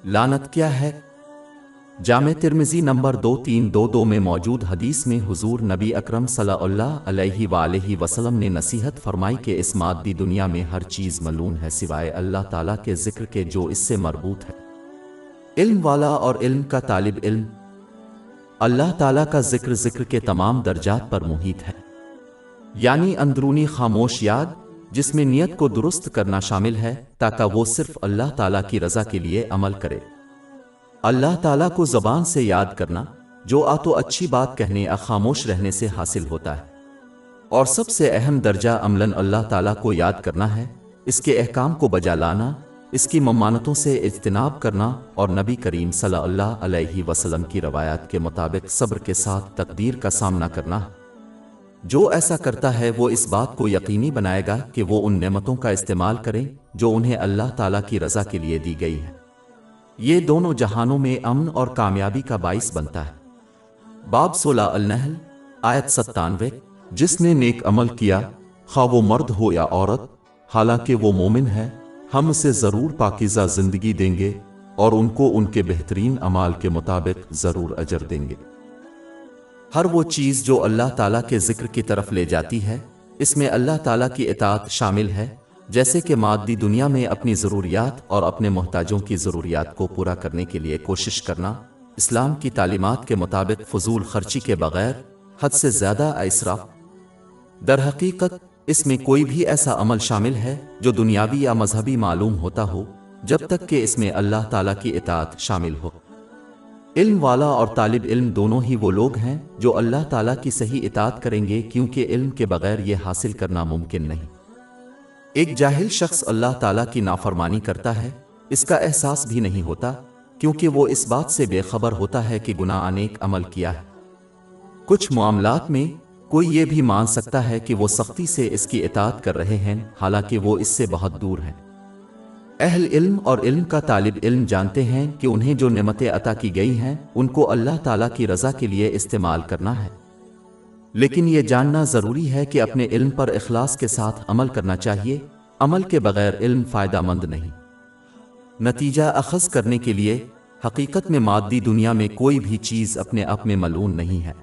लानत क्या है? जामे तिर्मिज़ी नंबर 2322 में मौजूद हदीस में हुजूर नबी अकरम सल्लल्लाहु अलैहि वसल्लम ने नसीहत फरमाई कि इस मादी दुनिया में हर चीज़ मलून है सिवाय अल्लाह ताला के ज़िक्र के जो इससे मरबूत है। इल्म वाला और इल्म का तालिब इल्म। अल्लाह ताला का ज़िक्र के तमाम दर्जात पर मुहित है, यानी अंदरूनी खामोश याद जिसमें नियत को दुरुस्त करना शामिल है ताकि वो सिर्फ अल्लाह ताला की रज़ा के लिए अमल करे। अल्लाह ताला को ज़बान से याद करना जो तो अच्छी बात कहने या खामोश रहने से हासिल होता है, और सबसे अहम दर्जा अमलन अल्लाह ताला को याद करना है, इसके अहकाम को बजा लाना, इसकी ममानतों से इज्तिनाब करना और नबी करीम सल्लल्लाहु अलैहि वसल्लम की रवायात के मुताबिक सब्र के साथ तकदीर का सामना करना। जो ऐसा करता है वो इस बात को यकीनी बनाएगा कि वो उन नेमतों का इस्तेमाल करें जो उन्हें अल्लाह ताला की रज़ा के लिए दी गई है। ये दोनों जहानों में अमन और कामयाबी का बाइस बनता है। बाब 16 अल-नहल आयत 97। जिसने नेक अमल किया, खा वो मर्द हो या औरत, हालांकि वो मोमिन है, हम उसे ज़रूर पाकीज़ा ज़िंदगी देंगे और उनको उनके बेहतरीन अमाल के मुताबिक ज़रूर अजर देंगे। हर वो चीज़ जो अल्लाह ताला के ज़िक्र की तरफ ले जाती है, इसमें अल्लाह ताला की इताअत शामिल है, जैसे कि मादी दुनिया में अपनी ज़रूरियात और अपने मोहताजों की ज़रूरियात को पूरा करने के लिए कोशिश करना, इस्लाम की तालीमात के मुताबिक फ़ुज़ूल खर्ची के बग़ैर हद से ज़्यादा इसराफ़। दर हकीकत इसमें कोई भी ऐसा अमल शामिल है जो दुनियावी या मजहबी मालूम होता हो, जब तक कि इसमें अल्लाह ताला की इताअत शामिल हो। इल्म वाला और तालिब इल्म दोनों ही वो लोग हैं जो अल्लाह ताला की सही इताअत करेंगे, क्योंकि इल्म के बगैर ये हासिल करना मुमकिन नहीं। एक जाहिल शख्स अल्लाह ताला की नाफरमानी करता है, इसका एहसास भी नहीं होता, क्योंकि वो इस बात से बेखबर होता है कि गुनाह अनेक अमल किया है। कुछ मामलात में कोई ये भी मान सकता है कि वो सख्ती से इसकी इताअत कर रहे हैं, हालांकि वो इससे बहुत दूर हैं। अहल इल्म और इल्म का तालिब इल्म जानते हैं कि उन्हें जो नेमतें अता की गई हैं उनको अल्लाह ताला की रज़ा के लिए इस्तेमाल करना है, लेकिन ये जानना ज़रूरी है कि अपने इल्म पर इखलास के साथ अमल करना चाहिए। अमल के बगैर इल्म फ़ायदामंद नहीं। नतीजा अखज़ करने के लिए हकीकत में मादी दुनिया में कोई भी चीज़ अपने आप में मलून नहीं है।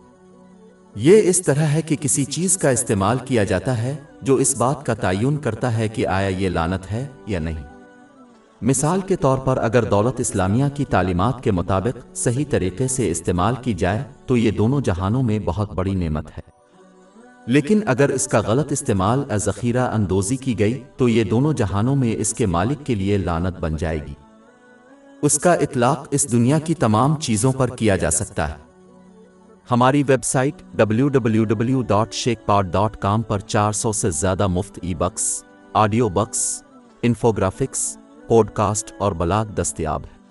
ये इस तरह है कि किसी चीज़ का इस्तेमाल किया जाता है जो इस बात का तयन करता है कि आया ये लानत है या नहीं। मिसाल के तौर पर अगर दौलत इस्लामिया की तालीमात के मुताबिक सही तरीके से इस्तेमाल की जाए तो ये दोनों जहानों में बहुत बड़ी नेमत है, लेकिन अगर इसका गलत इस्तेमाल ज़ख़ीरा अंदोज़ी की गई तो ये दोनों जहानों में इसके मालिक के लिए लानत बन जाएगी। उसका इतलाक़ इस दुनिया की तमाम चीज़ों पर किया जा सकता है। हमारी वेबसाइट www.sheikhpod.com पर 400 से ज़्यादा मुफ्त e-books, audio books, infographics, podcast और ब्लॉग दस्तयाब है।